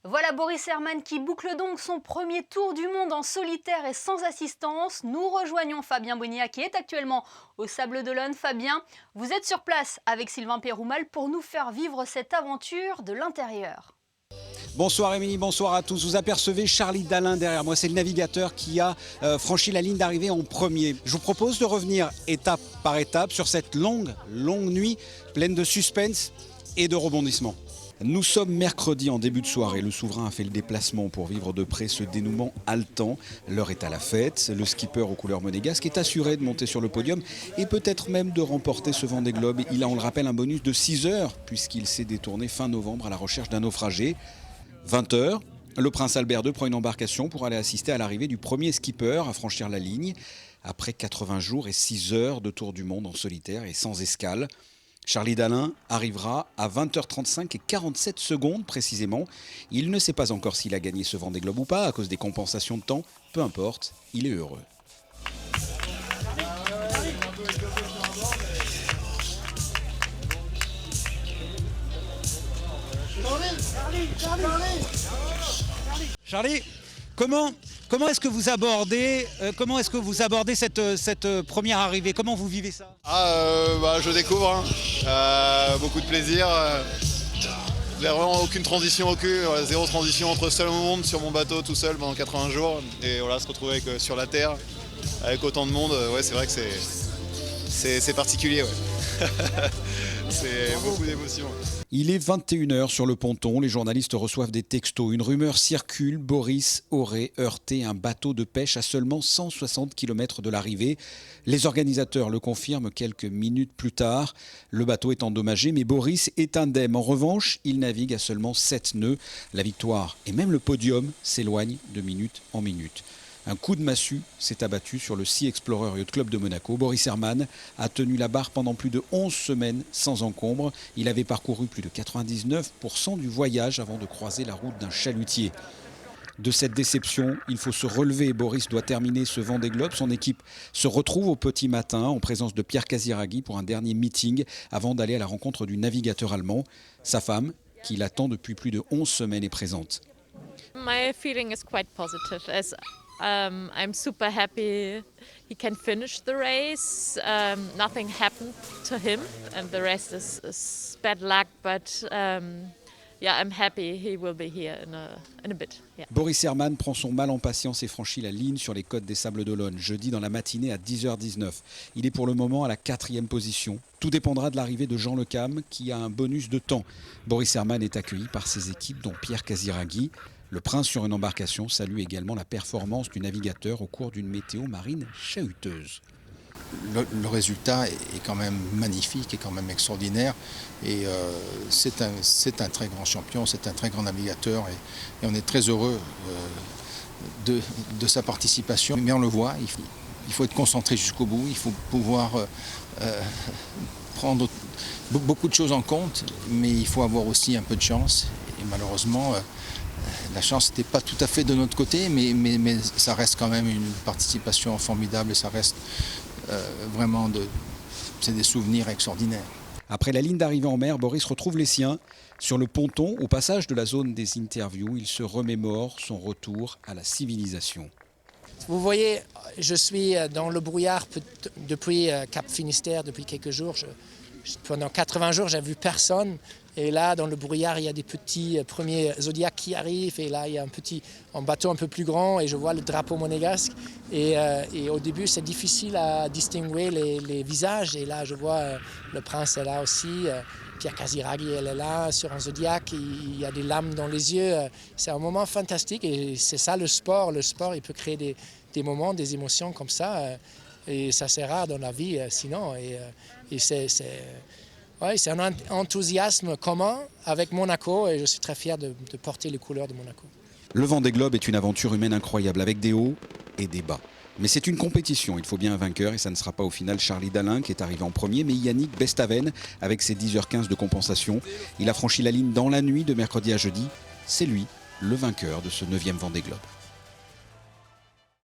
Voilà Boris Herman qui boucle donc son premier tour du monde en solitaire et sans assistance. Nous rejoignons Fabien Bonilla qui est actuellement au Sables d'Olonne. Fabien, vous êtes sur place avec Sylvain Péroumal pour nous faire vivre cette aventure de l'intérieur. Bonsoir Émilie, bonsoir à tous. Vous apercevez Charlie Dalin derrière moi. C'est le navigateur qui a franchi la ligne d'arrivée en premier. Je vous propose de revenir étape par étape sur cette longue nuit pleine de suspense et de rebondissements. Nous sommes mercredi en début de soirée. Le souverain a fait le déplacement pour vivre de près ce dénouement haletant. L'heure est à la fête. Le skipper aux couleurs monégasques est assuré de monter sur le podium et peut-être même de remporter ce Vendée Globe. Il a, on le rappelle, un bonus de 6 heures puisqu'il s'est détourné fin novembre à la recherche d'un naufragé. 20 heures, le prince Albert II prend une embarcation pour aller assister à l'arrivée du premier skipper à franchir la ligne. Après 80 jours et 6 heures de tour du monde en solitaire et sans escale, Charlie Dalin arrivera à 20h35 et 47 secondes précisément. Il ne sait pas encore s'il a gagné ce Vendée Globe ou pas à cause des compensations de temps. Peu importe, il est heureux. Charlie, comment est-ce que vous abordez, cette première arrivée? Comment vous vivez ça? Je découvre, beaucoup de plaisir. Vraiment aucune transition, zéro transition entre seul au monde sur mon bateau tout seul pendant 80 jours. Et voilà, se retrouver sur la terre avec autant de monde, c'est vrai que c'est particulier. Ouais. C'est beaucoup d'émotions. Il est 21h sur le ponton, les journalistes reçoivent des textos. Une rumeur circule, Boris aurait heurté un bateau de pêche à seulement 160 km de l'arrivée. Les organisateurs le confirment quelques minutes plus tard. Le bateau est endommagé, mais Boris est indemne. En revanche, il navigue à seulement 7 nœuds. La victoire et même le podium s'éloignent de minute en minute. Un coup de massue s'est abattu sur le Sea Explorer Yacht Club de Monaco. Boris Herman a tenu la barre pendant plus de 11 semaines sans encombre. Il avait parcouru plus de 99% du voyage avant de croiser la route d'un chalutier. De cette déception, il faut se relever. Boris doit terminer ce Vendée Globe. Son équipe se retrouve au petit matin en présence de Pierre Casiraghi pour un dernier meeting avant d'aller à la rencontre du navigateur allemand. Sa femme, qui l'attend depuis plus de 11 semaines, est présente. My feeling is quite positive as I'm super happy he can finish the race. Nothing happened to him and the rest is bad luck, but I'm happy he will be here in a bit. Yeah. Boris Herman prend son mal en patience et franchit la ligne sur les côtes des Sables d'Olonne, jeudi dans la matinée à 10h19. Il est pour le moment à la 4e position. Tout dépendra de l'arrivée de Jean Le Cam qui a un bonus de temps. Boris Herman est accueilli par ses équipes dont Pierre Casiraghi. Le prince sur une embarcation salue également la performance du navigateur au cours d'une météo marine chahuteuse. Le résultat est quand même magnifique, est quand même extraordinaire. Et c'est un très grand champion, c'est un très grand navigateur. Et on est très heureux de sa participation. Mais on le voit, il faut être concentré jusqu'au bout, il faut pouvoir prendre beaucoup de choses en compte, mais il faut avoir aussi un peu de chance. Et malheureusement, la chance n'était pas tout à fait de notre côté, mais ça reste quand même une participation formidable et ça reste vraiment c'est des souvenirs extraordinaires. Après la ligne d'arrivée en mer, Boris retrouve les siens. Sur le ponton, au passage de la zone des interviews, il se remémore son retour à la civilisation. Vous voyez, je suis dans le brouillard depuis Cap Finistère, depuis quelques jours. Pendant 80 jours, j'ai vu personne. Et là, dans le brouillard, il y a des petits premiers Zodiacs qui arrivent. Et là, il y a un bateau un peu plus grand et je vois le drapeau monégasque. Et au début, c'est difficile à distinguer les visages. Et là, je vois le prince est là aussi. Pierre Casiraghi, elle est là sur un Zodiac. Il y a des lames dans les yeux. C'est un moment fantastique. Et c'est ça le sport. Le sport, il peut créer des moments, des émotions comme ça. Et ça, c'est rare dans la vie sinon. Et c'est un enthousiasme commun avec Monaco et je suis très fier de porter les couleurs de Monaco. Le Vendée Globe est une aventure humaine incroyable avec des hauts et des bas. Mais c'est une compétition, il faut bien un vainqueur et ça ne sera pas au final Charlie Dalin qui est arrivé en premier, mais Yannick Bestaven avec ses 10h15 de compensation. Il a franchi la ligne dans la nuit de mercredi à jeudi. C'est lui, le vainqueur de ce 9e Vendée Globe.